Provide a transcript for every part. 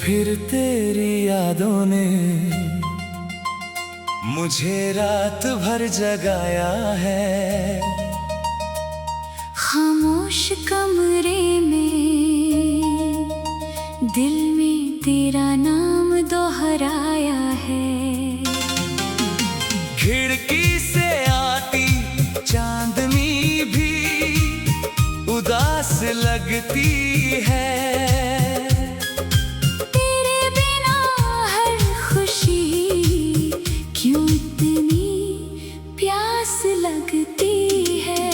फिर तेरी यादों ने मुझे रात भर जगाया है। खामोश कमरे में दिल में तेरा नाम दोहराया है। खिड़की से आती चांदनी भी उदास लगती है। तेरे बिना हर खुशी क्यों इतनी प्यास लगती है।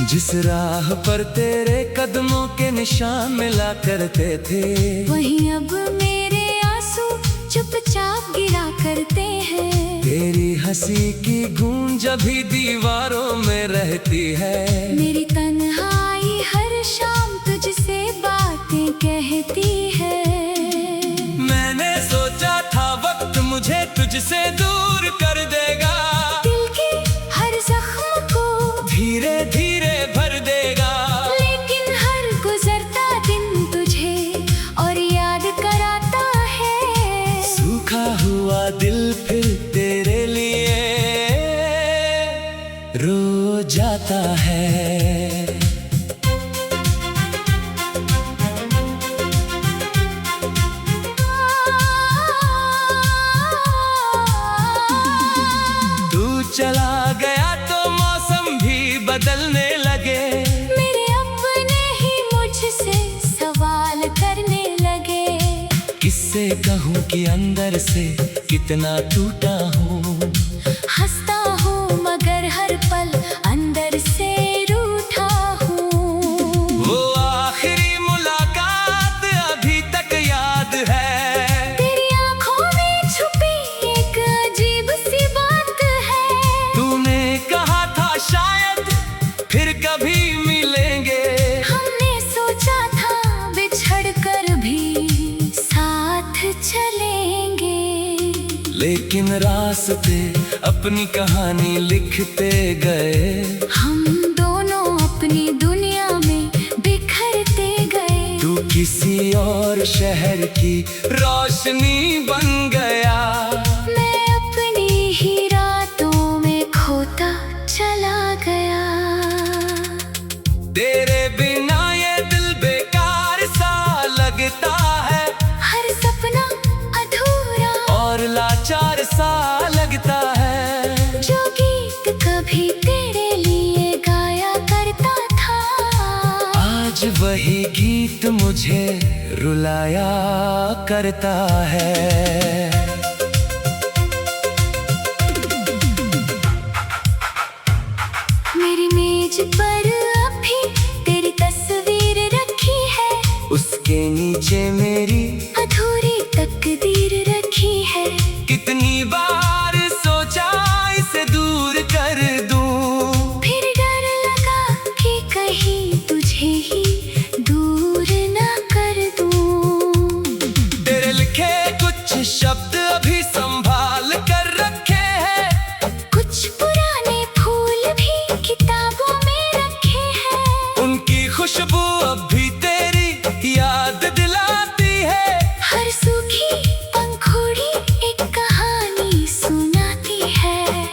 जिस राह पर तेरे कदमों के निशान मिला करते थे, वहीं अब मेरे आंसू चुपचाप गिरा करते हैं। तेरी हंसी की गूंज अभी दीवारों में रहती है। मेरी तन्हाई हर शाम तुझसे बातें कहती है। मैंने सोचा था वक्त मुझे तुझसे दूर कर देगा, दिल के हर जख्म को धीरे धीरे भर देगा। लेकिन हर गुजरता दिन तुझे और याद कराता है। सूखा हुआ दिल फिर तेरे लिए रो जाता है। तू चला गया तो मौसम भी बदलने लगे। मेरे अपने ही मुझसे सवाल करने लगे। किससे कहूँ कि अंदर से कितना टूटा हूँ। हंसता हूँ मगर हर पल अंदर से रूठा हूँ। वो आखिरी मुलाकात अभी तक याद है। तेरी आंखों में छुपी एक अजीब सी बात है। तूने कहा था शायद फिर कभी मिलेंगे। हमने सोचा था बिछड़ कर भी साथ चलेंगे। लेकिन रास्ते अपनी कहानी लिखते गए। हम दोनों अपनी दुनिया में बिखरते गए। तू किसी और शहर की रोशनी बन गया। मैं अपनी ही रातों में खोता चला गया। तेरे बिना ये दिल बेकार सा लगता है। हर सपना अधूरा और लाचार सा लगता है। जो गीत कभी तेरे लिए गाया करता था, आज वही गीत मुझे रुलाया करता है। मेरी मेज पर अभी तेरी तस्वीर रखी है। उसके नीचे मेरी अधूरी तकदीर रखी है। कितनी बार सोचा इसे दूर कर दूं। फिर डर लगा कि कहीं तुझे ही दूर न कर दूं। तेरे लिखे कुछ शब्द अभी संभाल कर रखे हैं। कुछ पुराने फूल भी किताबों में रखे हैं। उनकी खुशबू अभी तेरी याद दिलाती है। हर सूखी पंखुड़ी एक कहानी सुनाती है।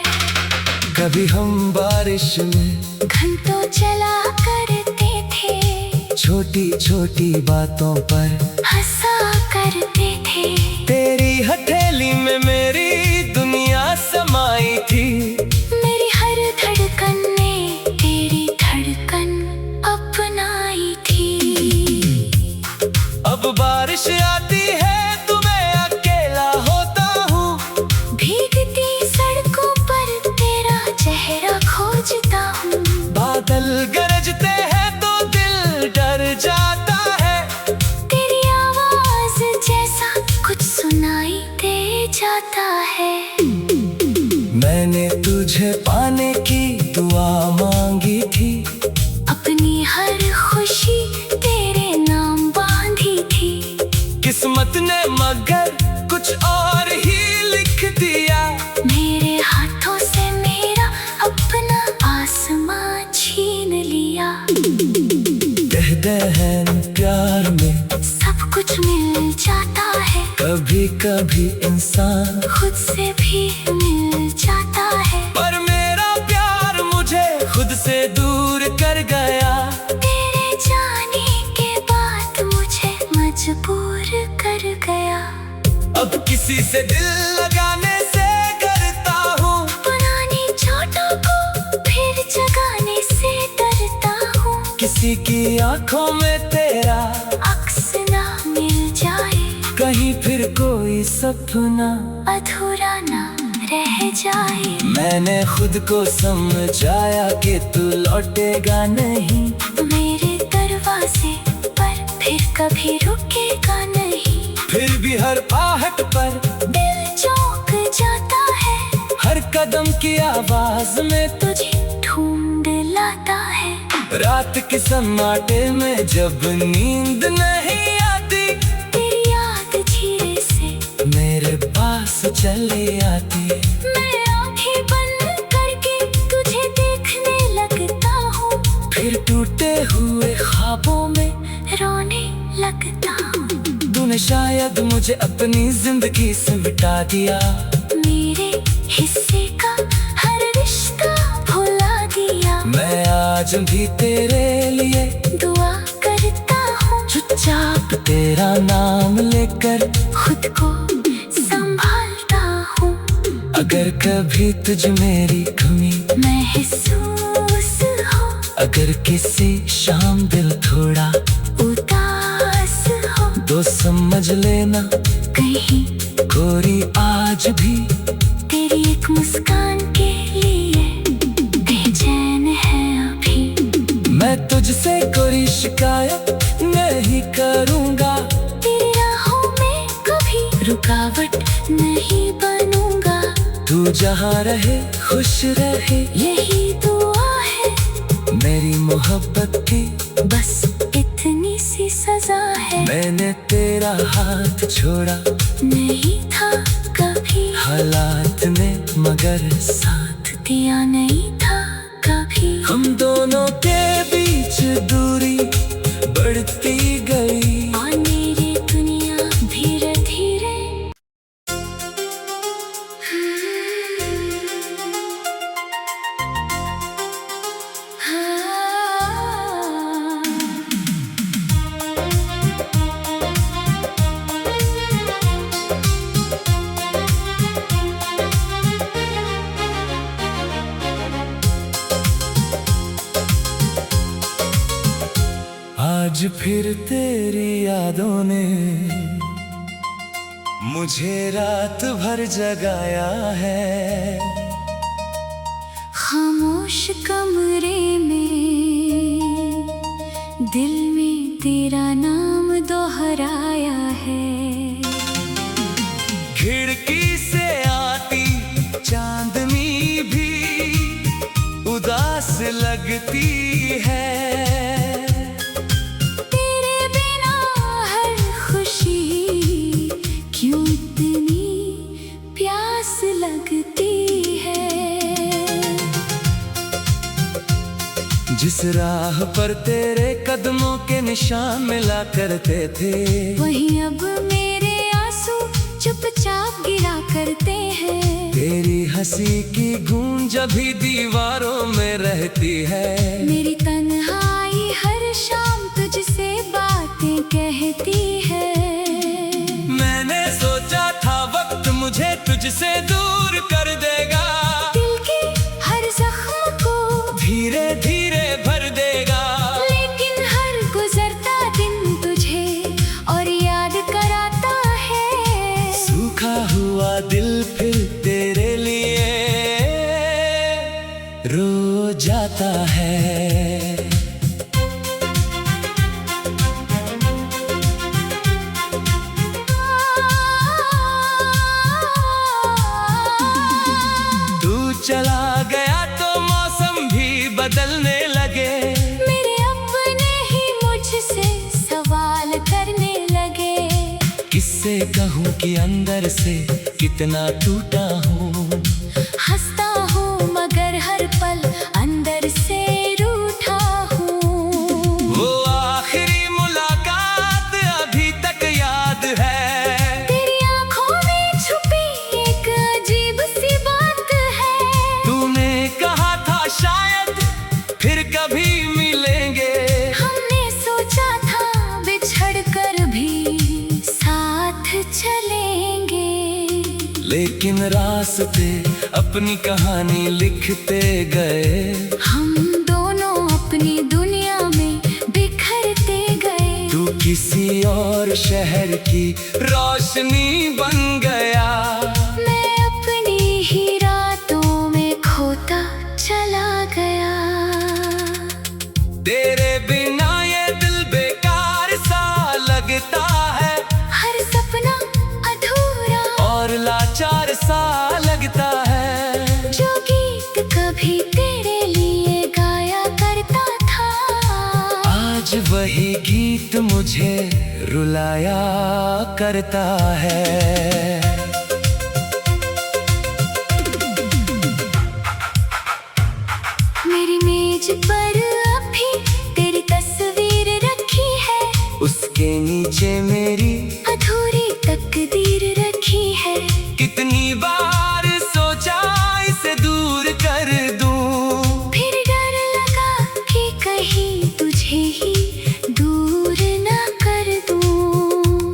कभी हम बारिश में घंटों चला करते थे। छोटी छोटी बातों पर हंसा करते थे। तेरी हथेली में मेरी दुनिया समाई थी। मेरी हर धड़कन ने तेरी धड़कन अपनाई थी। अब बारिश आती है तो मैं अकेला होता हूँ। भीगती सड़कों पर तेरा चेहरा खोजता हूँ। बादल गरजते हैं तो दिल डर जाता है। तेरी आवाज जैसा कुछ सुनाई दे जाता है। मैंने तुझे पाने की दुआ मांगी थी। अपनी हर खुशी तेरे नाम बांधी थी। किस्मत ने मगर कुछ और ही लिख दिया। मेरे हाथों से मेरा अपना आसमां छीन लिया। दहन कभी इंसान खुद से भी मिल जाता है। पर मेरा प्यार मुझे खुद से दूर कर गया। तेरे जाने के बाद मुझे मजबूर कर गया। अब किसी से दिल लगाने से डरता हूँ, पुरानी चोटों को फिर जगाने से डरता हूँ। किसी की आंखों में तेरा अक्स ना मिल जाए, कहीं फिर कोई सपना अधूरा ना रह जाए। मैंने खुद को समझाया कि तू लौटेगा नहीं मेरे दरवाजे पर, फिर कभी रुकेगा नहीं। फिर भी हर आहट पर दिल चौंक जाता है, हर कदम की आवाज में तुझे ढूंढ लाता है। रात के सन्नाटे में जब नींद नहीं आती, तेरी याद धीरे से मेरे पास चली आती। मैं आंखें बंद करके तुझे देखने लगता हूँ, फिर टूटे हुए ख्वाबों में रोने लगता हूँ। तूने शायद मुझे अपनी जिंदगी से मिटा दिया। मेरे हिस्से का हर रिश्ता भुला दिया। मैं आज भी तेरे लिए दुआ करता हूँ, चुपचाप तेरा नाम लेकर खुद को संभालता हूँ। अगर कभी तुझ मेरी कमी महसूस हो, अगर किसी शाम दिल थोड़ा उदास हो, तो समझ लेना कहीं गोरी आज भी तेरी एक मुस्कान के लिए बेचैन है अभी। मैं तुझसे कोई शिकायत नहीं करूँगा, तेरी राहों में कभी रुकावट नहीं बनूंगा। तू जहाँ रहे खुश रहे, यही दुआ है मेरी मोहब्बत की बस इतनी सी सजा है। मैंने तेरा हाथ छोड़ा नहीं था कभी हालात ने, मगर साथ दिया नहीं था कभी। हम दोनों के बीच दूरी बढ़ती गई। और मेरी दुनिया धीरे धीरे आज फिर तेरी यादों ने मुझे रात भर जगाया है। खामोश कमरे में दिल में तेरा नाम दोहराया है। खिड़की से आती चांदनी भी उदास लगती है। तेरे बिना हर खुशी क्यों इतनी प्यास लगती है। जिस राह पर तेरे कदमों के निशान मिला करते थे, वहीं अब मेरे आंसू चुपचाप गिरा करते हैं। तेरी हंसी की गूंज अभी दीवारों में रहती है। मेरी तन्हाई हर शाम तुझसे बातें कहती है। मैंने सोचा था वक्त मुझे तुझसे दूर कर देगा, दिल के हर जख्म को धीरे धीरे भर देगा। लेकिन हर गुजरता दिन तुझे और याद कराता है। सूखा हुआ दिल फिर तेरे लिए रो जाता है। तू चला गया तो मौसम भी बदलने लगे। मेरे अपने ही मुझसे सवाल करने लगे। किससे कहूँ कि अंदर से कितना टूटा हूँ। हंसता हूँ मगर हर पल अंदर से रूठा हूँ। वो आखिरी मुलाकात अभी तक याद है। तेरी आँखों लेकिन रास्ते अपनी कहानी लिखते गए। हम दोनों अपनी दुनिया में बिखरते गए। तू किसी और शहर की रोशनी बन गया, मैं अपनी ही रातों में खोता चला गया। तेरे बिना ये दिल बेकार सा लगता है, हर सपना अधूरा और लाचार सा लगता है। जो गीत कभी तेरे लिए गाया करता था, आज वही गीत मुझे रुलाया करता है। मेरी मेज पर अभी तेरी तस्वीर रखी है, उसके नीचे मेरी अधूरी तकदीर रखी है। कितनी बार सोचा इसे दूर कर दूं, फिर डर लगा कि कहीं तुझे ही दूर ना कर दूं।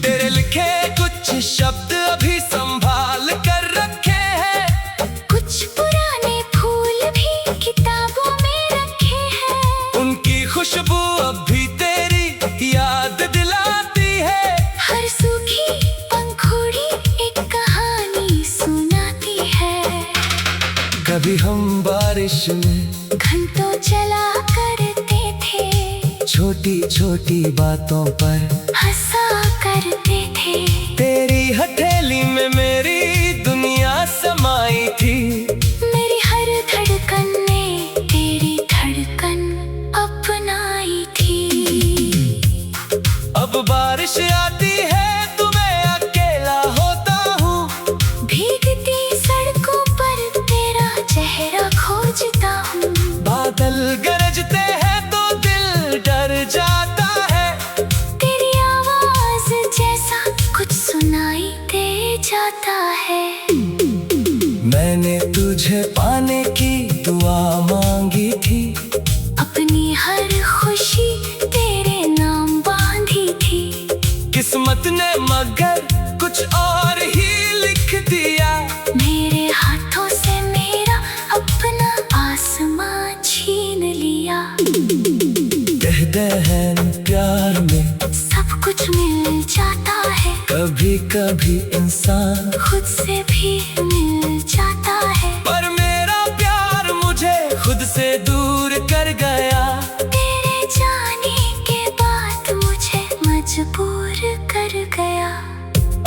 तेरे लिखे कुछ शब्द अभी संभाल कर रखे हैं, कुछ पुराने फूल भी किताबों में रखे हैं। उनकी खुशबू अभी तेरी याद दिलाती है। हर सूखी पंखुड़ी एक कहानी सुनाती है। कभी हम बारिश में घंटों चला करते थे, छोटी छोटी बातों पर हंसा करते थे। तेरी हथेली में मेरी दुनिया समाई थी। मेरी हर धड़कन ने तेरी धड़कन अपनाई थी। अब बारिश आती है तो मैं अकेला होता हूँ, भीगती सड़कों पर तेरा चेहरा खोजता हूँ। बादल गरजते हैं तो दिल डर जाता है। तेरी आवाज जैसा कुछ सुनाई दे जाता है। मैंने तुझे पाने की दुआ मांगी थी, अपनी हर खुशी तेरे नाम बांधी थी। किस्मत ने मगर कुछ और ही लिख दिया। मेरे हाथों से मेरा अपना आसमां छीन लिया। कहते हैं प्यार में सब कुछ मिल जाता है, कभी कभी इंसान, खुद से भी मिल जाता है। पर मेरा प्यार मुझे खुद से दूर कर गया। तेरे जाने के बाद मुझे मजबूर कर गया।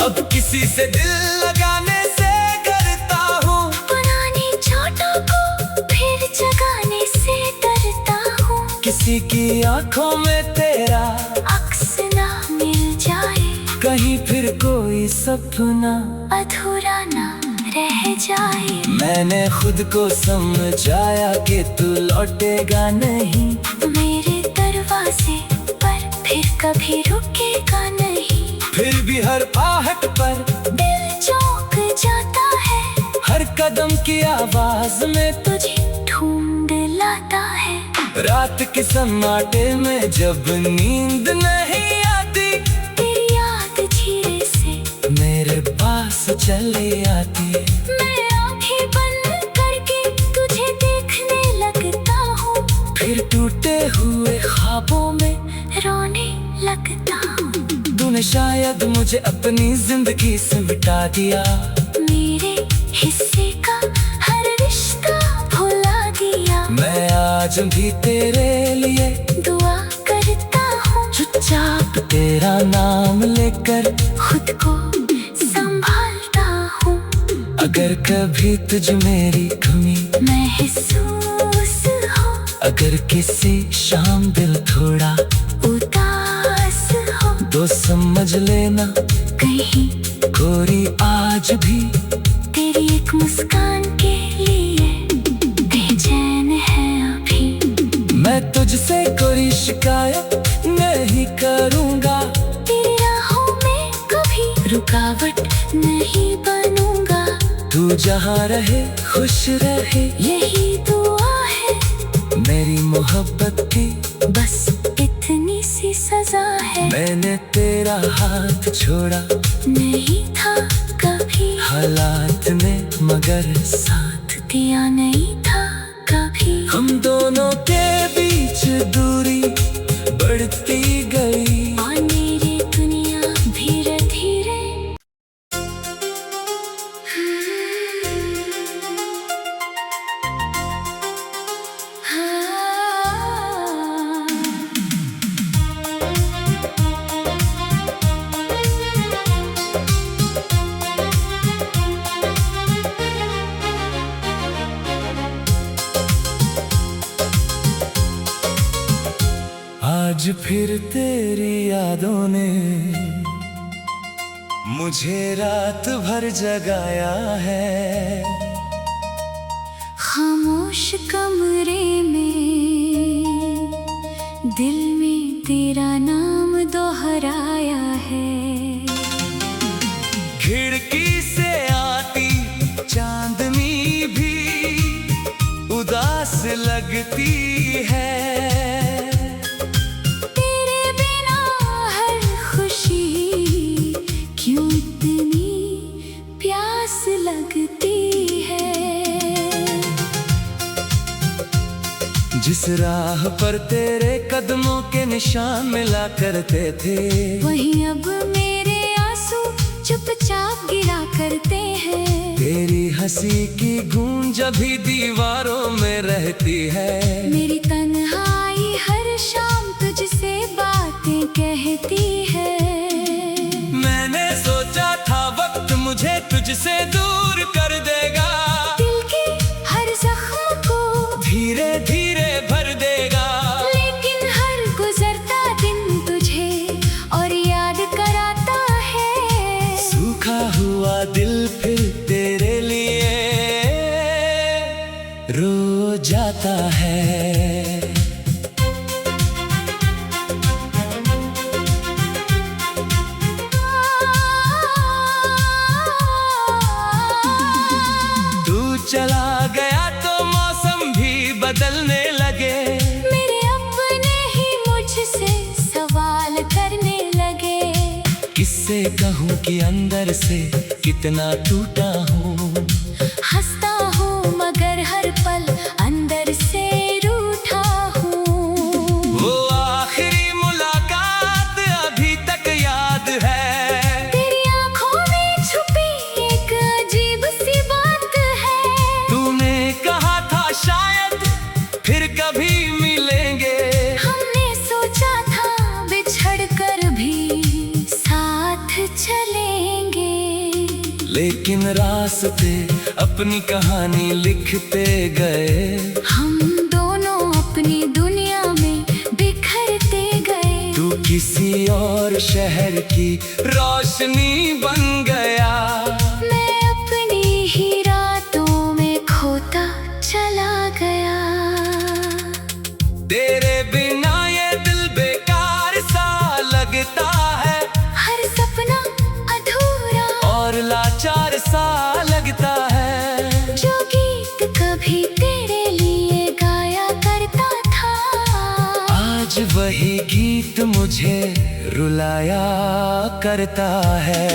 अब किसी से दिल लगाने से डरता हूँ, पुरानी चोटों को फिर जगाने से डरता हूँ। किसी की आंखों में तेरा अक्स ना मिल जाए, कहीं फिर कोई सपना अधूरा ना रह जाए। मैंने खुद को समझाया कि तू लौटेगा नहीं, मेरे दरवाजे पर फिर कभी रुकेगा नहीं। फिर भी हर आहट पर दिल चौंक जाता है, हर कदम की आवाज में तुझे ढूंढ लाता है। रात के सन्नाटे में जब नींद नहीं आती, तेरी याद धीरे से मेरे पास चली आती। मैं आंखें बंद करके तुझे देखने लगता हूँ, फिर टूटे हुए ख्वाबों में रोने लगता हूँ। तूने शायद मुझे अपनी जिंदगी से मिटा दिया, मेरे हिस्से का हर रिश्ता भुला दिया। मैं आज भी तेरे लिए दुआ करता हूँ, चुपचाप तेरा नाम लेकर खुद को संभालता हूँ। अगर कभी तुझ मेरी कमी महसूस हो, अगर किसी शाम दिल थोड़ा उदास हो, तो समझ लेना कहीं गोरी आज भी तेरी एक मुस्कान के लिए बेचैन है अभी। मैं तुझसे कोई शिकायत नहीं करूँगा, तेरी राहों में कभी रुकावट नहीं बनूंगा। तू जहाँ रहे खुश रहे, यही दुआ है मेरी मोहब्बत की बस इतनी सी सजा है। मैंने तेरा हाथ छोड़ा नहीं था कभी हालात में, मगर साथ दिया नहीं था कभी। हम दोनों के बीच दूरी बढ़ती गई और मेरी दुनिया धीरे धीरे आज फिर तेरी यादों ने मुझे रात भर जगाया है। खामोश कमरे में दिल में तेरा नाम दोहराया है। खिड़की से आती चांदनी भी उदास लगती है। जिस राह पर तेरे कदमों के निशान मिला करते थे, वहीं अब मेरे आंसू चुपचाप गिरा करते हैं। तेरी हंसी की गूंज अभी दीवारों में रहती है। मेरी तन्हाई हर शाम तुझसे बातें कहती है। मैंने सोचा था वक्त मुझे तुझसे दूर कर देगा, दिल के हर जख्म को धीरे धीरे भर देगा। लेकिन हर गुजरता दिन तुझे और याद कराता है। सूखा हुआ दिल फिर तेरे लिए रो जाता है। तू चला गया तो मौसम भी बदलने लगे। मेरे अपने ही मुझसे सवाल करने लगे। किससे कहूँ कि अंदर से कितना टूटा हूँ। हंसता हूँ मगर हर पल अंदर से रूठा हूँ। वो आखिरी मुलाकात अभी तक याद है। तेरी आंखों में छुपी एक अजीब सी बात है। तूने कहा था शायद फिर कभी मिलेंगे। हमने सोचा था बिछड़ कर भी साथ चलेंगे। लेकिन रास्ते अपनी कहानी लिखते गए। हम दोनों अपनी दुनिया में बिखरते गए। तू किसी और शहर की रोशनी बन गया। मैं अपनी ही रातों में खोता चला गया। तेरे बिना ये दिल बेकार सा लगता है। हर सपना अधूरा और लाचार सा लगता है। जो गीत कभी तेरे लिए गाया करता था, आज वही गीत मुझे रुलाया करता है।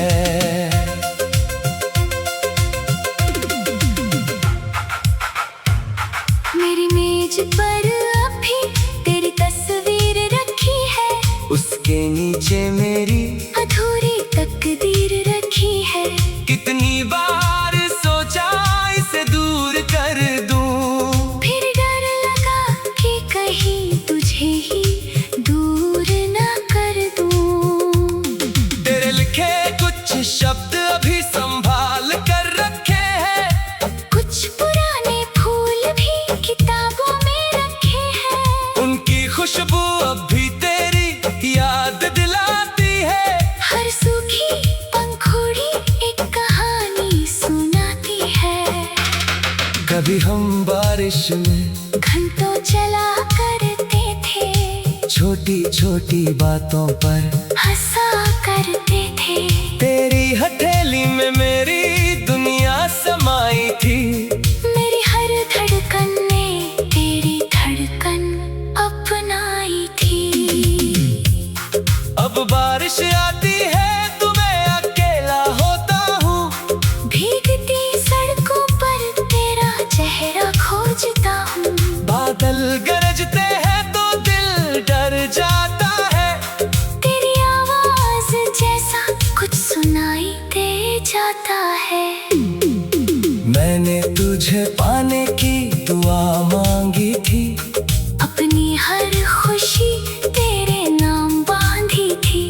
मेरी मेज पर अभी तेरी तस्वीर रखी है। उसके नीचे मेरी अधूरी तकदीर रखी है। कितनी बार सोचा इसे दूर कर दूं। फिर डर लगा कि कहीं तुझे ही दूर ना कर दूं। तेरे लिखे कुछ शब्द अभी संभाल कर रखे हैं। कुछ पुराने फूल भी किताबों में रखे हैं। उनकी खुशबू अब भी तेरी याद दिलाती है। हर सूखी पंखुड़ी एक कहानी सुनाती है। कभी हम बारिश में घंटों चला करते थे। छोटी छोटी बातों पर हंसा करते थे। तेरी हथेली में मेरी दुनिया समाई थी। मेरी हर धड़कन ने तेरी धड़कन अपनाई थी। अब बारिश आती है तो मैं अकेला होता हूँ। भीग मैंने तुझे पाने की दुआ मांगी थी, अपनी हर खुशी तेरे नाम बांधी थी।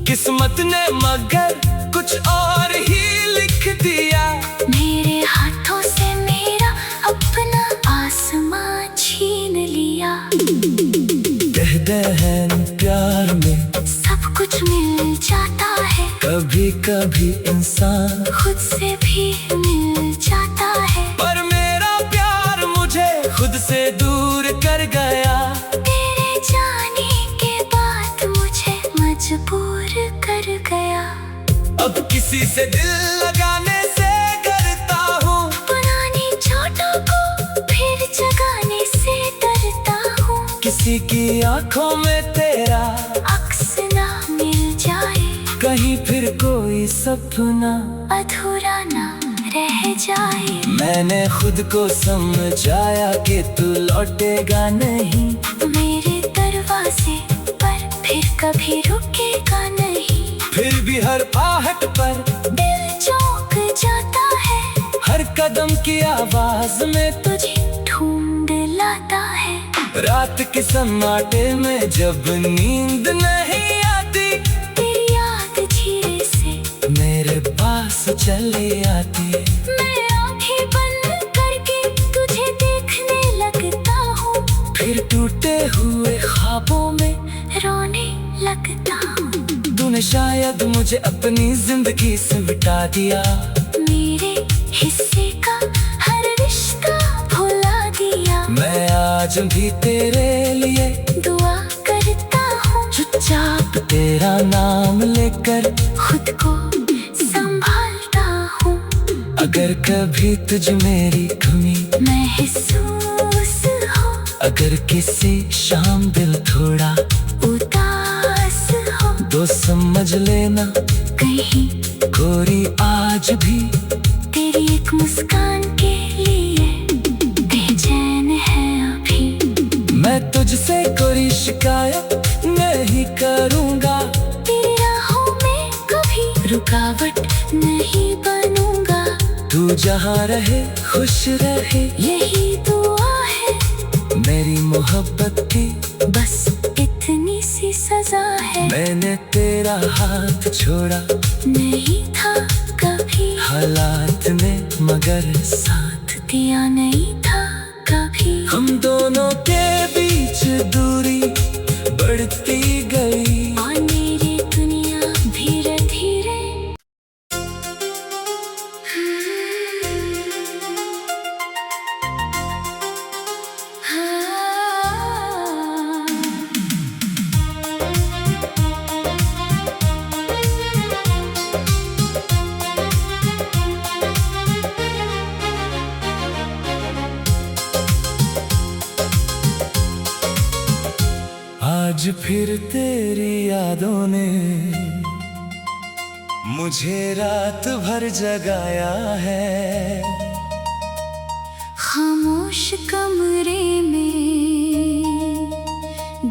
किस्मत ने मगर कुछ और ही लिख दिया, मेरे हाथों से मेरा अपना आसमां छीन लिया। कहते हैं प्यार में सब कुछ मिल जाता है, कभी कभी इंसान खुद से भी मिल जाता है। पर मेरा प्यार मुझे खुद से दूर कर गया, तेरे जाने के बाद मुझे मजबूर कर गया। अब किसी से दिल लगाने से डरता हूँ, पुरानी चोटों को फिर जगाने से डरता हूँ। किसी की आंखों में तेरा अक्स ना मिल जाए, कहीं फिर कोई सपना अधूरा ना रह जाए। मैंने खुद को समझाया कि तू लौटेगा नहीं, मेरे दरवाजे पर फिर कभी रुकेगा नहीं। फिर भी हर आहट पर दिल चौंक जाता है, हर कदम की आवाज में तुझे ढूंढ लाता है। रात के सन्नाटे में जब नींद नहीं आती, तेरी याद धीरे से मेरे पास चली आती। मैं आंखें बंद करके तुझे देखने लगता हूँ, फिर टूटे हुए ख्वाबों में रोने लगता हूँ। तूने शायद मुझे अपनी जिंदगी से मिटा दिया, मेरे हिस्से का हर रिश्ता भुला दिया। मैं आज भी तेरे लिए दुआ करता हूँ, चुपचाप तेरा नाम लेकर खुद को संभालता हूँ। अगर कभी तुझ मेरी कमी महसूस हो, अगर किसी शाम दिल थोड़ा उदास हो, तो समझ लेना कहीं गोरी आज भी तेरी एक मुस्कान के लिए बेचैन है अभी। मैं तुझसे कोई शिकायत नहीं करूँगा, तेरी राहों में कभी रुकावट नहीं बनूंगा। तू जहाँ रहे खुश रहे, यही दुआ है मेरी मोहब्बत की बस इतनी सी सजा है। मैंने तेरा हाथ छोड़ा नहीं था कभी, हालात ने मगर साथ दिया नहीं था कभी। हम दोनों के बीच दूरी बढ़ती गई, और मेरी दुनिया धीरे धीरे आज फिर तेरी यादों ने मुझे रात भर जगाया है। खामोश कमरे में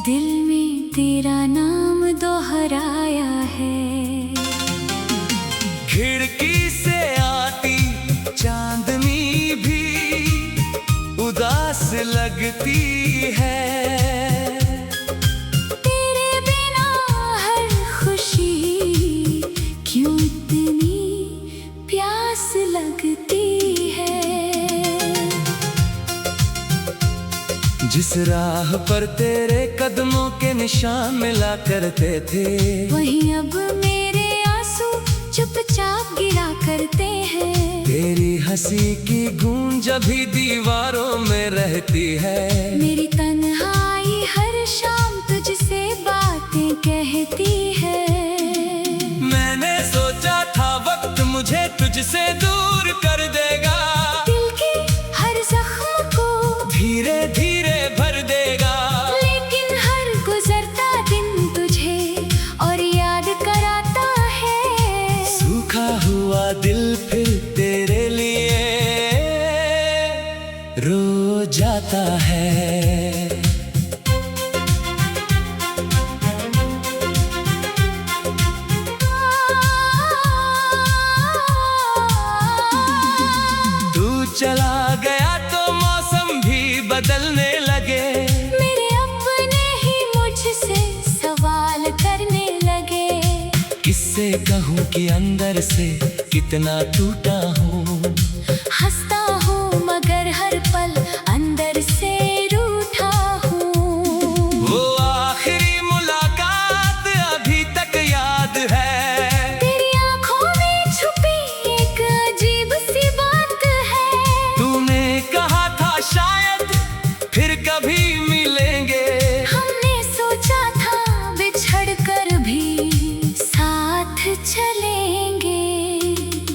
दिल में तेरा नाम दोहराया है। खिड़की से आती चांदनी भी उदास लगती है, तेरे बिना हर खुशी क्यों इतनी प्यास लगती है। जिस राह पर तेरे कदमों के निशान मिला करते थे, वहीं अब मेरे आंसू चुपचाप गिरा करते हैं। तेरी हंसी की गूंज अभी दीवारों में रहती है। मेरी तन्हाई हर शाम तुझसे बातें कहती है। मैंने सोचा था वक्त मुझे तुझसे दूर कर देगा, दिल के हर जख्म को धीरे धीरे भर देगा। लेकिन हर गुजरता दिन तुझे और याद कराता है। सूखा हुआ दिल फिर तेरे लिए रो जाता है। तू चला गया तो मौसम भी बदलने लगे। मेरे अपने ही मुझसे सवाल करने लगे। किससे कहूँ कि अंदर से कितना टूटा हूँ। हंसता हूँ मगर हर पल अंदर से रूठा हूँ। वो आखिरी मुलाकात अभी तक याद है। तेरी आंखों में छुपी एक अजीब सी बात है। तूने कहा था शायद फिर कभी मिलेंगे। हमने सोचा था बिछड़ कर भी साथ चलेंगे।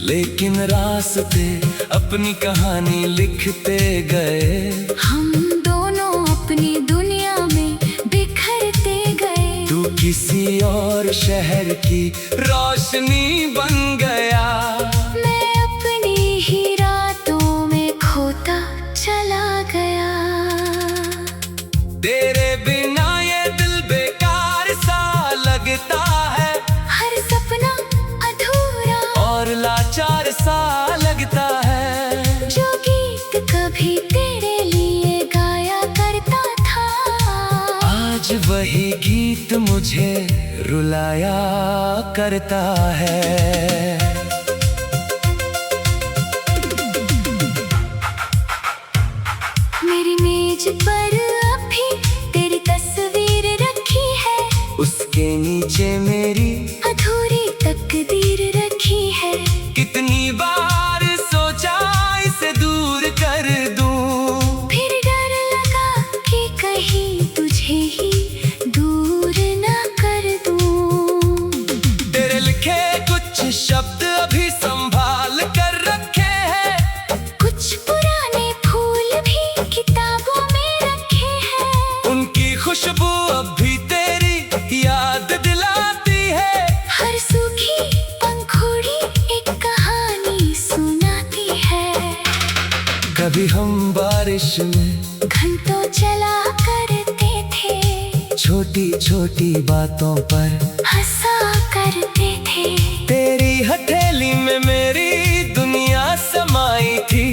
लेकिन रास्ते अपनी कहानी लिखते गए। हम दोनों अपनी दुनिया में बिखरते गए। तू किसी और शहर की रोशनी बन गया। मैं अपनी ही रातों में खोता चला गया। तेरे बिना ये दिल बेकार सा लगता है। हर सपना अधूरा और लाचार सा लगता है। जो गीत कभी तेरे लिए गाया करता था, आज वही गीत मुझे रुलाया करता है। मेरी मेज पर अभी तेरी तस्वीर रखी है। उसके नीचे मेरी अधूरी तकदीर रखी है। कितनी बार सोचा इसे दूर कर दूं। फिर डर लगा कि कहीं तुझे ही दूर ना कर दूं। तेरे लिखे कुछ शब्द अभी संभाल कर रखे हैं। कुछ पुराने फूल भी किताबों में रखे हैं। उनकी खुशबू अभी तेरी याद दिलाती है। हर सूखी पंखुड़ी एक कहानी सुनाती है। कभी हम बारिश में घंटों चला करते थे। छोटी छोटी बातों पर हंसा करते थे। तेरी हथेली में मेरी दुनिया समाई थी।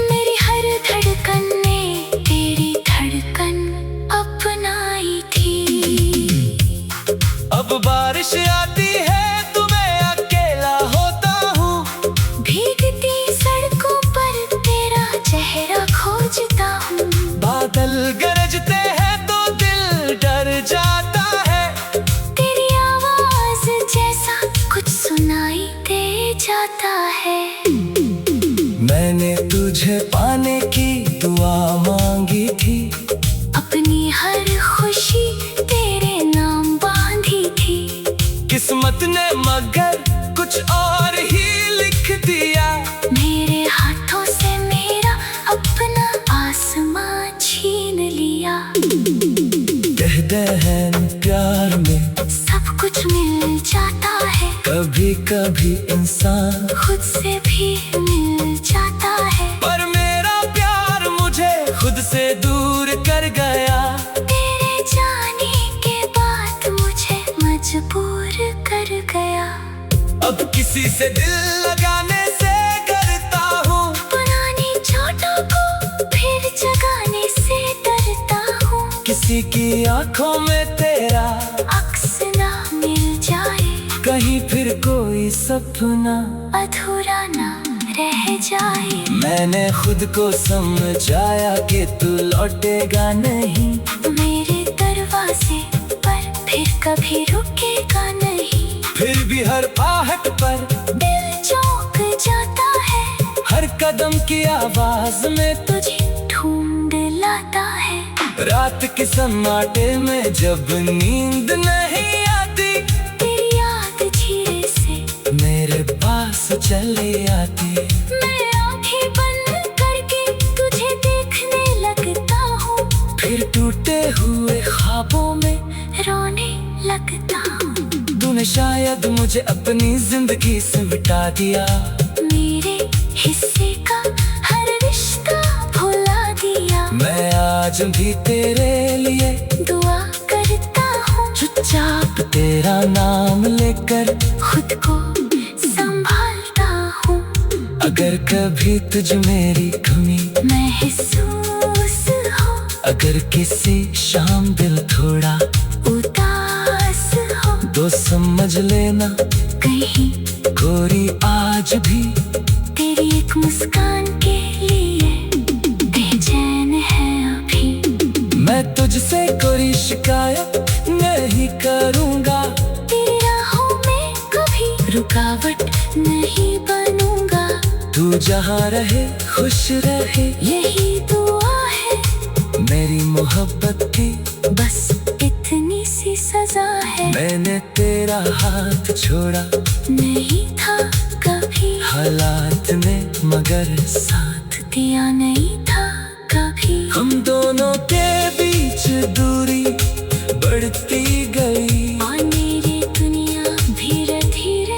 मेरी हर धड़कन ने तेरी धड़कन अपनाई थी। अब बारिश आती है तो मैं अकेला होता हूँ। भीगती सड़कों पर तेरा चेहरा खोजता हूँ। बादल गरजते हैं तो दिल डर जाता है। तेरी आवाज जैसा कुछ सुनाई दे जाता है। मैंने तुझे पाने की दुआ मांगी थी। अपनी हर खुशी तेरे नाम बांधी थी। किस्मत ने मगर कुछ और ही लिख दिया। मेरे हाथों से मेरा अपना आसमां छीन लिया। कह दे है प्यार में सब कुछ मिल जाता है। कभी कभी इंसान खुद से भी मिल जाता है। पर मेरा प्यार मुझे खुद से दूर कर गया। तेरे जाने के बाद मुझे मजबूर कर गया। अब किसी से दिल लगाने से डरता हूँ। पुरानी चोटों को फिर जगाने से डरता हूँ। किसी की आंखों में तेरा अक्स ना मिल जाए। कहीं फिर कोई सपना अधूरा ना रह जाए। मैंने खुद को समझाया कि तू लौटेगा नहीं। मेरे दरवाजे पर फिर कभी रुकेगा नहीं। फिर भी हर आहट पर दिल चौंक जाता है। हर कदम की आवाज में तुझे ढूंढ लाता है। रात के सन्नाटे में जब नींद नहीं आती। तेरी याद धीरे से मेरे पास चली आती। मैं आंखें बंद करके तुझे देखने लगता हूँ। फिर टूटे हुए ख्वाबों में रोने लगता हूँ। तूने शायद मुझे अपनी जिंदगी से मिटा दिया। मेरे हिस्से का हर रिश्ता भुला दिया। मैं आज भी तेरे लिए दुआ करता हूँ। चुपचाप तेरा नाम लेकर खुद को संभालता हूँ। अगर अगर कभी तुझ मेरी कमी महसूस हो, अगर किसी शाम दिल थोड़ा उदास हो, तो समझ लेना कहीं गोरी आज भी तेरी एक मुस्कान के लिए बेचैन है अभी। मैं तुझसे कोई शिकायत नहीं करूँगा, तेरी राहों में कभी रुकावट नहीं बनूंगा। तू जहाँ रहे खुश रहे, यही दुआ है मेरी मोहब्बत की बस इतनी सी सजा है। मैंने तेरा हाथ छोड़ा नहीं था कभी, हालात ने मगर साथ दिया नहीं था कभी। हम दोनों के बीच दूरी बढ़ती गई और मेरी दुनिया धीरे धीरे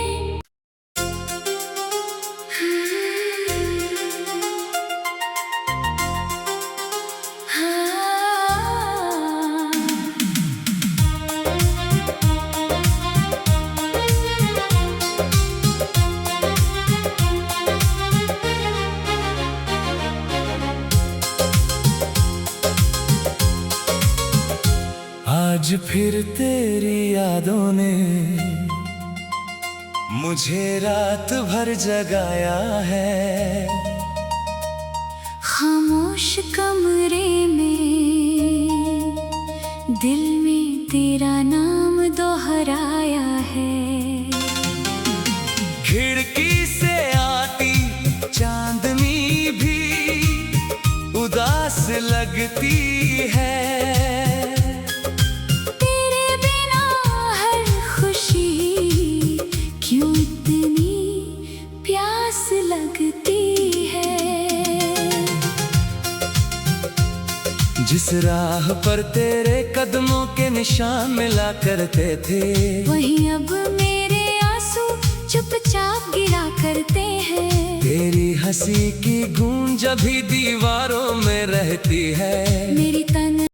आज फिर तेरी यादों ने मुझे रात भर जगाया है। खामोश कमरे में दिल में तेरा नाम दोहराया है। खिड़की से आती चांदनी भी उदास लगती है। तेरे बिना हर खुशी क्यों इतनी प्यास लगती है। जिस राह पर तेरे कदमों के निशान मिला करते थे, वहीं अब मेरे आंसू चुपचाप गिरा करते हैं। तेरी हंसी की गूंज अभी दीवारों में रहती है। मेरी तन